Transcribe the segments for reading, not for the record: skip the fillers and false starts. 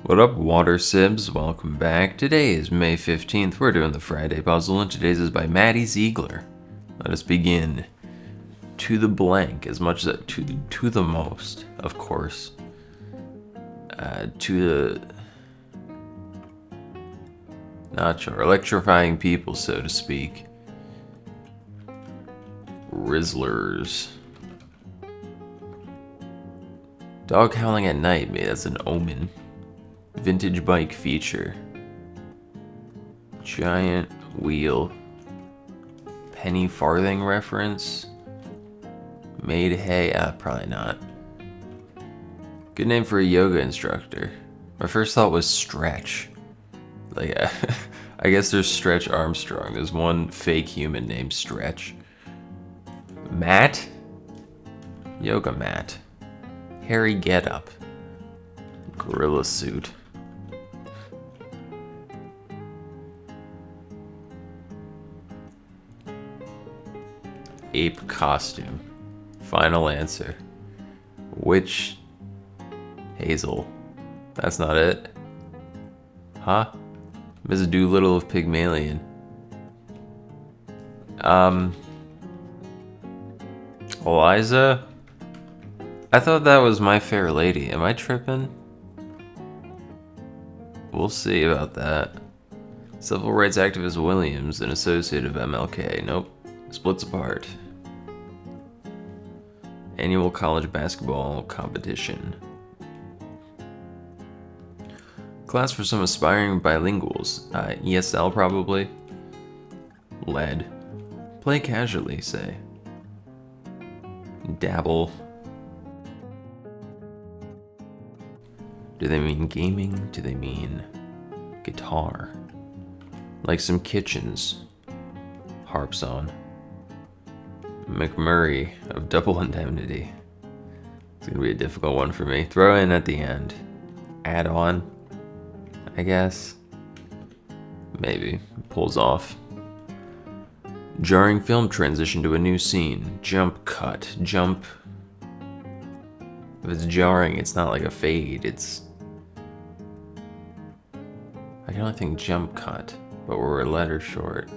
What up, Water Sibs? Welcome back. Today is May 15th. We're doing the Friday puzzle, and today's is by Maddie Ziegler. Let us begin. To the blank, as much as to the most, of course. To the... Not sure. Electrifying people, so to speak. Rizzlers. Dog howling at night, maybe that's an omen. Vintage bike feature. Giant wheel. Penny farthing reference. Made hay? Probably not. Good name for a yoga instructor. My first thought was Stretch. Like, I guess there's Stretch Armstrong. There's one fake human named Stretch. Mat? Yoga mat. Hairy getup. Gorilla suit. Ape costume. Final answer. Witch Hazel. That's not it. Huh? Ms. Doolittle of Pygmalion. Eliza? I thought that was My Fair Lady. Am I tripping? We'll see about that. Civil rights activist Williams, an associate of MLK. Nope. Splits apart. Annual college basketball competition. Class for some aspiring bilinguals. ESL probably. Lead. Play casually, say. Dabble. Do they mean gaming? Do they mean guitar? Like some kitchens. Harps on. McMurray of Double Indemnity. It's gonna be a difficult one for me. Throw in at the end. Add on, I guess. Maybe. Pulls off. Jarring film transition to a new scene. Jump cut. Jump. If it's jarring, it's not like a fade. It's... I can only think jump cut, but we're a letter short.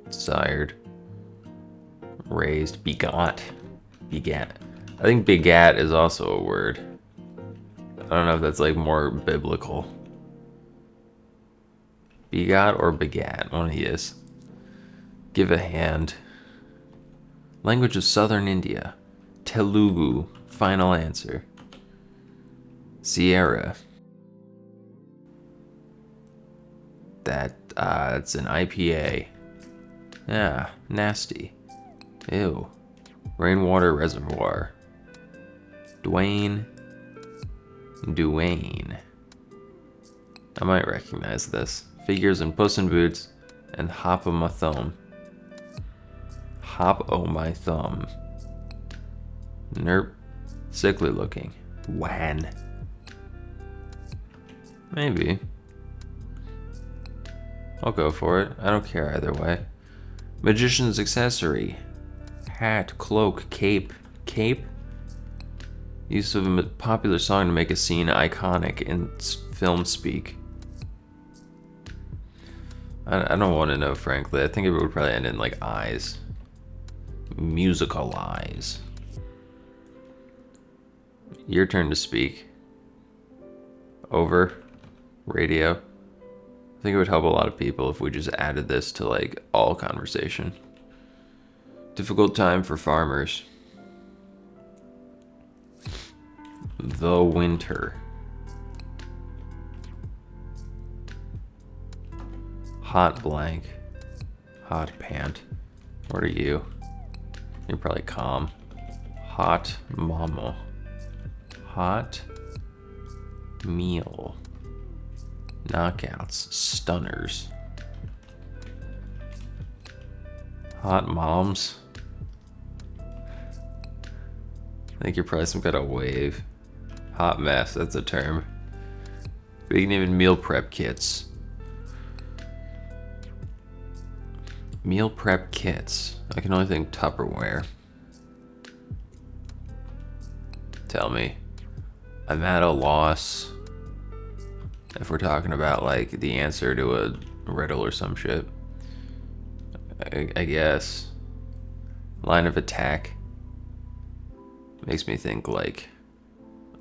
Sired. Raised. Begot. Begat. I think begat is also a word. I don't know if that's like more biblical. Begot or begat, one of these. Give a hand. Language of Southern India. Telugu. Final answer. Sierra. It's an IPA. Yeah, nasty. Ew. Rainwater reservoir. Duane. I might recognize this. Figures in Puss in Boots and Hop o' My Thumb. Hop o' My Thumb. Nerp. Sickly looking. Wan. Maybe. I'll go for it. I don't care either way. Magician's accessory. Hat, cloak, cape. Cape? Use of a popular song to make a scene iconic in film speak. I don't want to know, frankly. I think it would probably end in like eyes. Musical eyes. Your turn to speak. Over. Radio. I think it would help a lot of people if we just added this to like all conversation. Difficult time for farmers. The winter. Hot blank. Hot pant. What are you? You're probably calm. Hot mama. Hot meal. Knockouts. Stunners. Hot moms. I think you're probably some kind of wave. Hot mess, that's a term. We can even meal prep kits. Meal prep kits. I can only think Tupperware. tell me. I'm at a loss. If we're talking about like the answer to a riddle or some shit. I guess. Line of attack. Makes me think like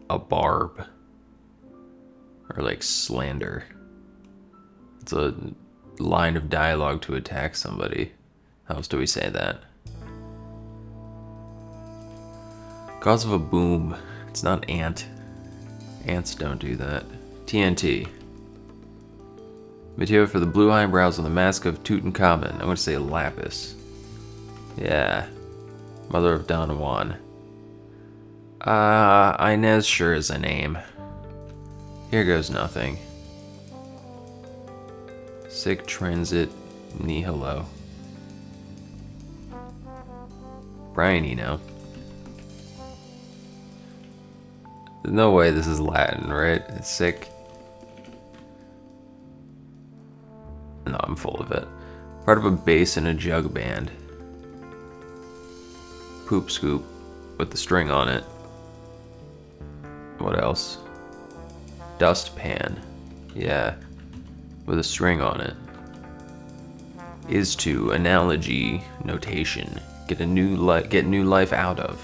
a barb. Or like slander. It's a line of dialogue to attack somebody. How else do we say that? Cause of a boom. It's not ant. Ants don't do that. TNT. Material for the blue eyebrows on the mask of Tutankhamun. I'm gonna say lapis. Yeah. Mother of Don Juan. Inez sure is a name. Here goes nothing. Sic transit nihilo. Brian, you know. There's no way this is Latin, right? It's sick. No, I'm full of it. Part of a bass in a jug band. Poop scoop with the string on it. What else? Dustpan. Yeah. With a string on it. Is to analogy notation. Get new life out of.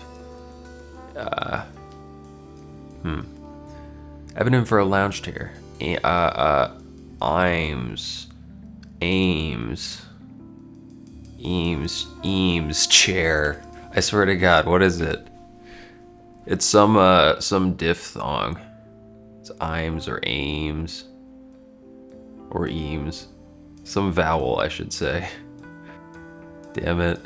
Evident for a lounge chair. Eames chair. I swear to God, what is it? It's some diphthong. It's Imes or Ames. Or Eames. Some vowel, I should say. Damn it.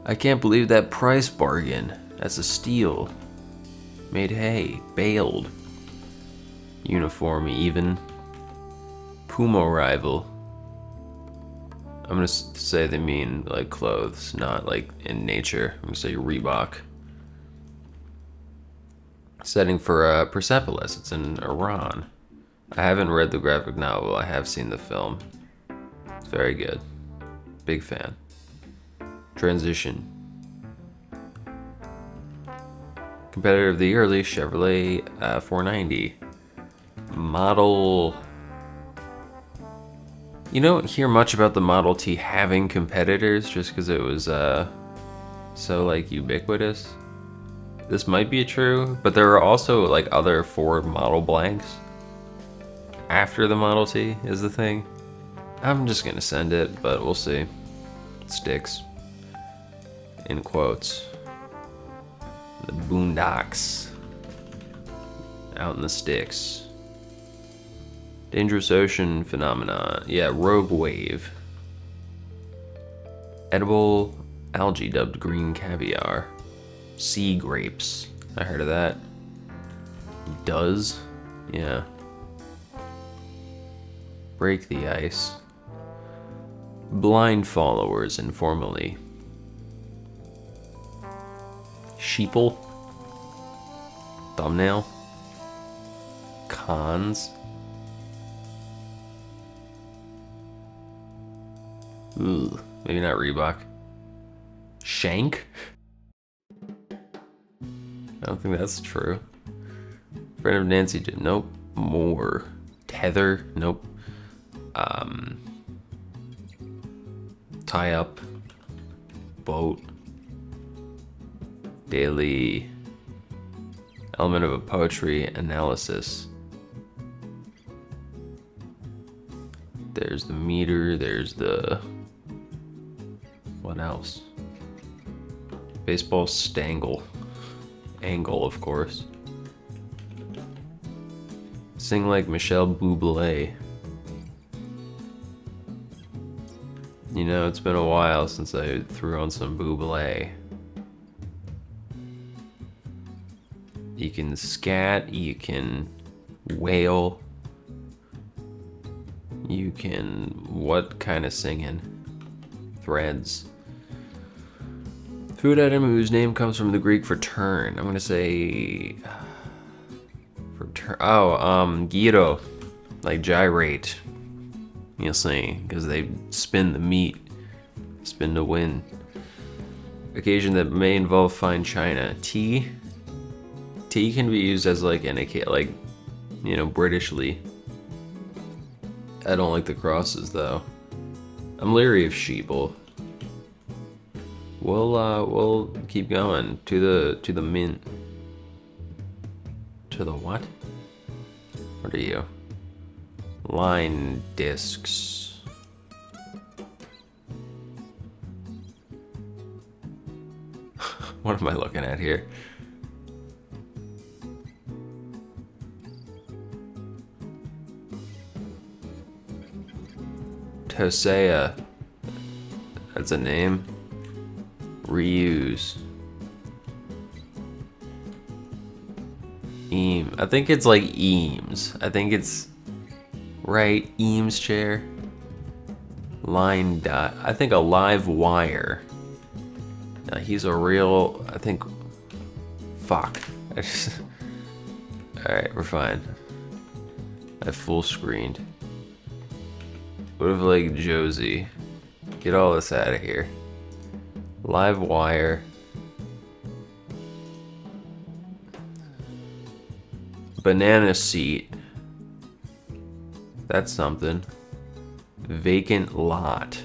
I can't believe that price bargain. That's a steal. Made hay. Bailed. Uniform even. Puma rival. I'm gonna say they mean like clothes, not like in nature. I'm gonna say Reebok. Setting for Persepolis. It's in Iran. I haven't read the graphic novel. I have seen the film. It's very good. Big fan. Transition. Competitor of the yearly Chevrolet 490. Model. You don't hear much about the Model T having competitors just because it was so like ubiquitous. This might be true, but there are also like other Ford model blanks after the Model T is the thing. I'm just gonna send it, but we'll see. Sticks. In quotes. The boondocks. Out in the sticks. Dangerous ocean phenomena. Yeah, rogue wave. Edible algae dubbed green caviar. Sea grapes. I heard of that. Does? Yeah. Break the ice. Blind followers informally. Sheeple. Thumbnail. Cons. Ooh, maybe not Reebok. Shank? I don't think that's true. Friend of Nancy did. Nope. More. Tether. Nope. Tie up. Boat. Daily. Element of a poetry analysis. There's the meter. There's the... What else? Baseball stangle. Angle, of course. Sing like Michelle Bublé. You know, it's been a while since I threw on some Bublé. You can scat, you can wail, you can... What kind of singing? Threads. Food item whose name comes from the Greek for turn. I'm gonna say... For turn... Oh, gyro. Like gyrate. You'll see, because they spin the meat. Spin to win. Occasion that may involve fine china. Tea. T can be used as like indicate, like, you know, Britishly. I don't like the crosses though. I'm leery of sheeple. We'll keep going to the mint. To the what? What are you? Line discs. What am I looking at here? Tosea. That's a name. Reuse. I think it's like Eames. I think it's right. Eames chair. Line dot. I think a live wire. Now he's a real. I think. Fuck. Alright, we're fine. I full screened. What if like Josie? Get all this out of here. Live wire. Banana seat. That's something. Vacant lot.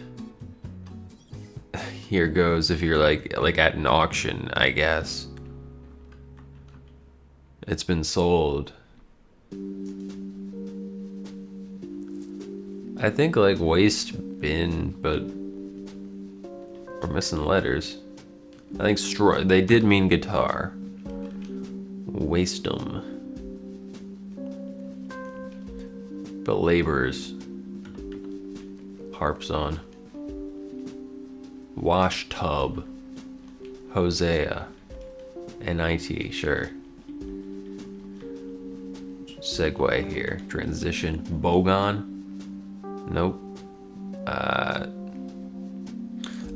Here goes if you're like at an auction, I guess. It's been sold. I think like waste bin, but we're missing letters. I think straw. They did mean guitar. Waste 'em. But laborers. Harps on. Wash tub. Hosea. NYT, sure. Segue here. Transition. Bogon. Nope. I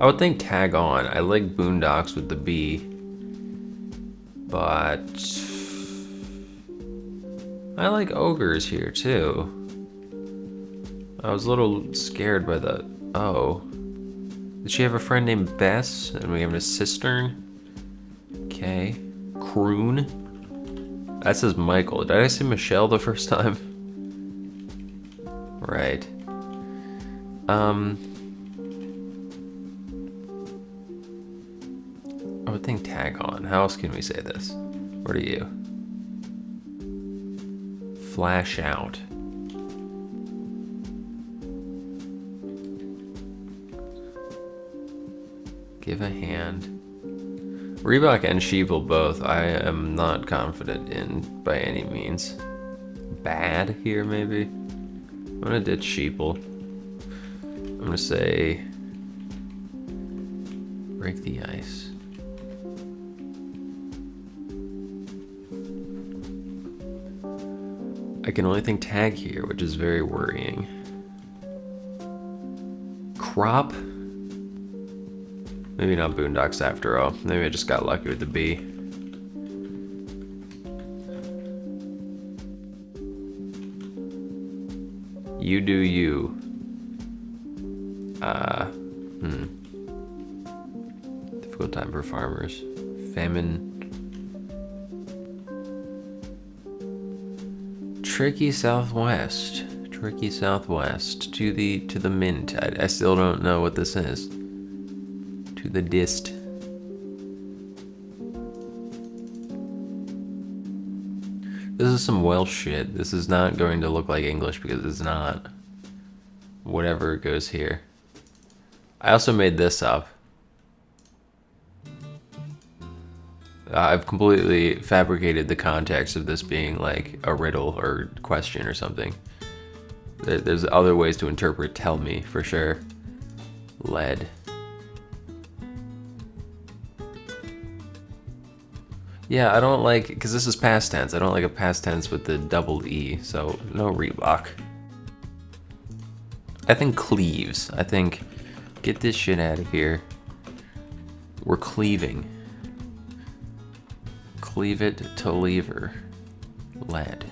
would think tag on. I like Boondocks with the B. But I like ogres here too. I was a little scared by the O. Did she have a friend named Bess? And we have a cistern? Okay. Croon. That says Michael. Did I say Michelle the first time? Right. I would think tag on. How else can we say this? What are you? Flash out. Give a hand. Reebok and Sheeple both, I am not confident in by any means. Bad here, maybe? I'm gonna ditch Sheeple. I'm gonna say break the ice. I can only think tag here, which is very worrying. Crop? Maybe not Boondocks after all. Maybe I just got lucky with the B. You do you. Difficult time for farmers. Famine. Tricky Southwest. Tricky Southwest. To the mint. I still don't know what this is. To the dist. This is some Welsh shit. This is not going to look like English because it's not. Whatever goes here. I also made this up. I've completely fabricated the context of this being like a riddle or question or something. There's other ways to interpret tell me for sure. Lead. Yeah, I don't like, because this is past tense. I don't like a past tense with the double E, so no Reebok. I think cleaves. I think, get this shit out of here. We're cleaving. Cleave it to lever. Lead.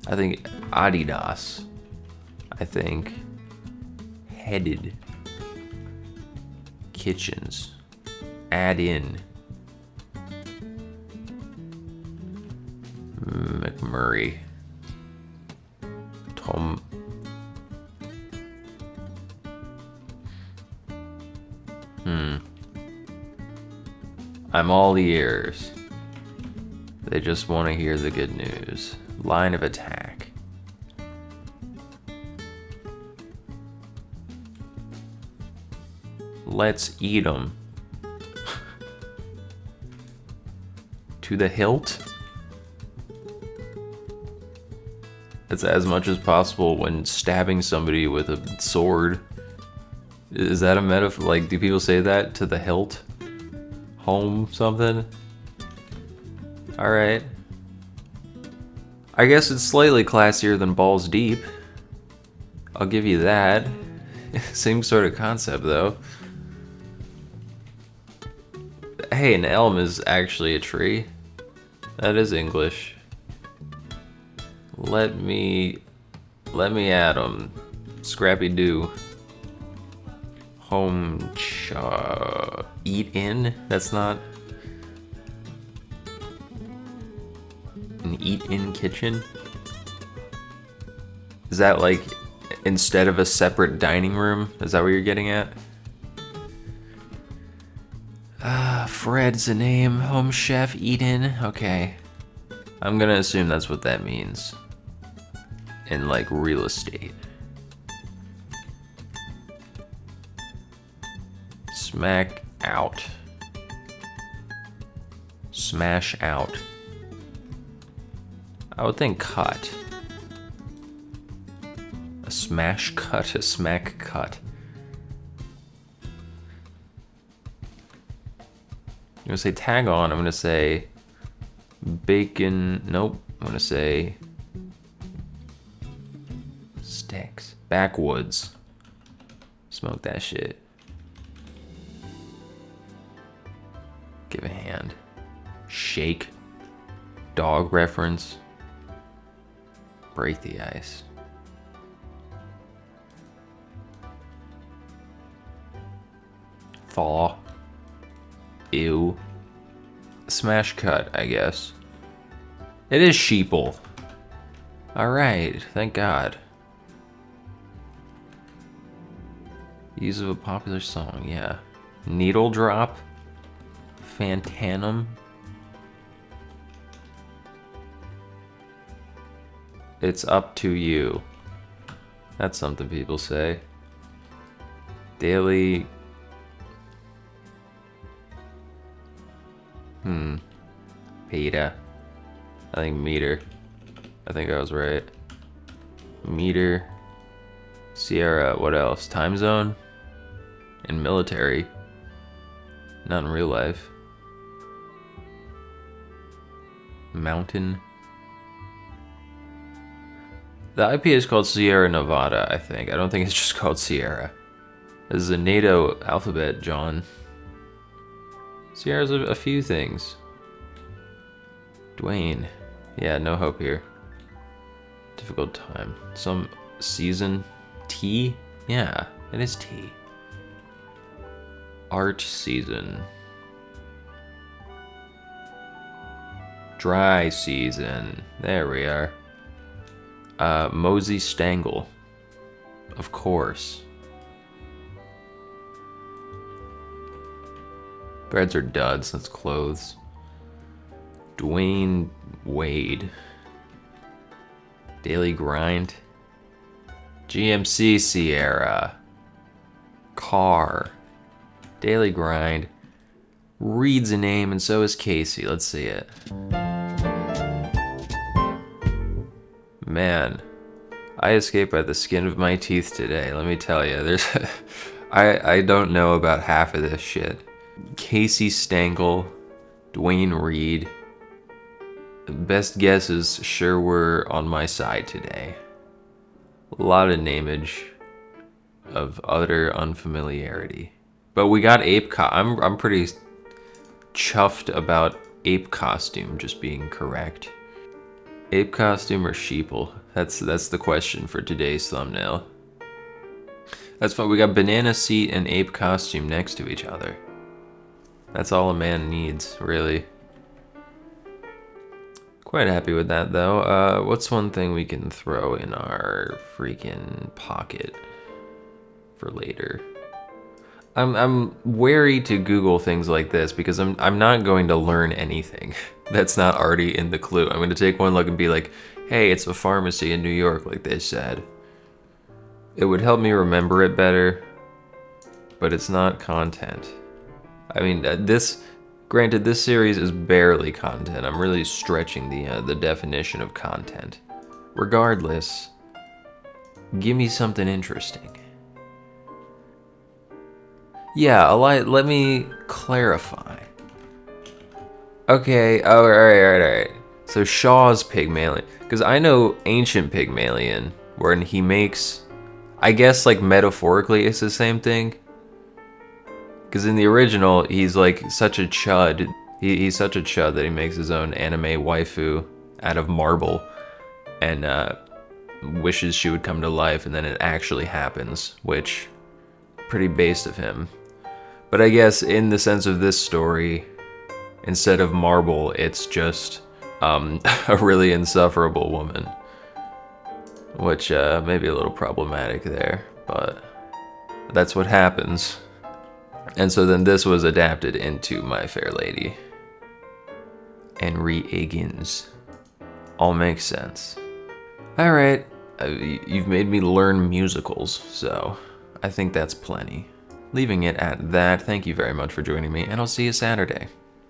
I think Adidas. I think headed. Kitchens. Add in. McMurray. Tom. I'm all ears. They just want to hear the good news. Line of attack. Let's eat them. To the hilt? It's as much as possible when stabbing somebody with a sword. Is that a metaphor? Like, do people say that? To the hilt? Home something? Alright. I guess it's slightly classier than Balls Deep. I'll give you that. Same sort of concept, though. Hey, an elm is actually a tree. That is English. Let me at 'em. Scrappy Doo. Home eat in? That's not an eat-in kitchen? Is that like instead of a separate dining room? Is that what you're getting at? Fred's a name. Home chef, eat-in. Okay. I'm gonna assume that's what that means. In like real estate. Smack out. Smash out. I would think cut. A smash cut, a smack cut. I'm gonna say tag on, I'm gonna say bacon, nope. I'm gonna say sticks. Backwoods. Smoke that shit. Give a hand. Shake. Dog reference. Break the ice. Thaw. Ew. Smash cut, I guess. It is sheeple. Alright, thank God. Use of a popular song, yeah. Needle drop. Fantanum. It's up to you. That's something people say. Daily. Beta. I think meter. I think I was right. Meter. Sierra. What else? Time zone? And military. Not in real life. Mountain. The IP is called Sierra Nevada, I think. I don't think it's just called Sierra. This is a NATO alphabet, John. Sierra's a few things. Dwayne. Yeah, no hope here. Difficult time. Some season. Tea? Yeah, it is tea. Art season. Dry season. There we are. Mosey Stangle. Of course. Breads are duds. That's clothes. Dwayne Wade. Daily Grind. GMC Sierra. Car. Daily Grind. Reed's a name, and so is Casey. Let's see it. Man, I escaped by the skin of my teeth today. Let me tell you, there's, I don't know about half of this shit. Casey Stangle, Dwayne Reed. Best guesses sure were on my side today. A lot of nameage of utter unfamiliarity. But we got ape I'm pretty chuffed about ape costume just being correct. Ape costume or sheeple? That's the question for today's thumbnail. That's fine. We got banana seat and ape costume next to each other. That's all a man needs, really. Quite happy with that, though. What's one thing we can throw in our freaking pocket for later? I'm wary to Google things like this because I'm not going to learn anything that's not already in the clue. I'm going to take one look and be like, hey, it's a pharmacy in New York, like they said. It would help me remember it better, but it's not content. I mean, granted, this series is barely content. I'm really stretching the definition of content. Regardless, give me something interesting. Yeah, let me clarify. Okay, alright. So Shaw's Pygmalion. Because I know ancient Pygmalion, wherein he makes, I guess like metaphorically it's the same thing. Because in the original, he's like such a chud. He's such a chud that he makes his own anime waifu out of marble. And wishes she would come to life, and then it actually happens, which, pretty based of him. But I guess in the sense of this story, instead of marble, it's just a really insufferable woman. Which may be a little problematic there, but that's what happens. And so then this was adapted into My Fair Lady. Henry Higgins. All makes sense. Alright, you've made me learn musicals, so I think that's plenty. Leaving it at that, thank you very much for joining me, and I'll see you Saturday.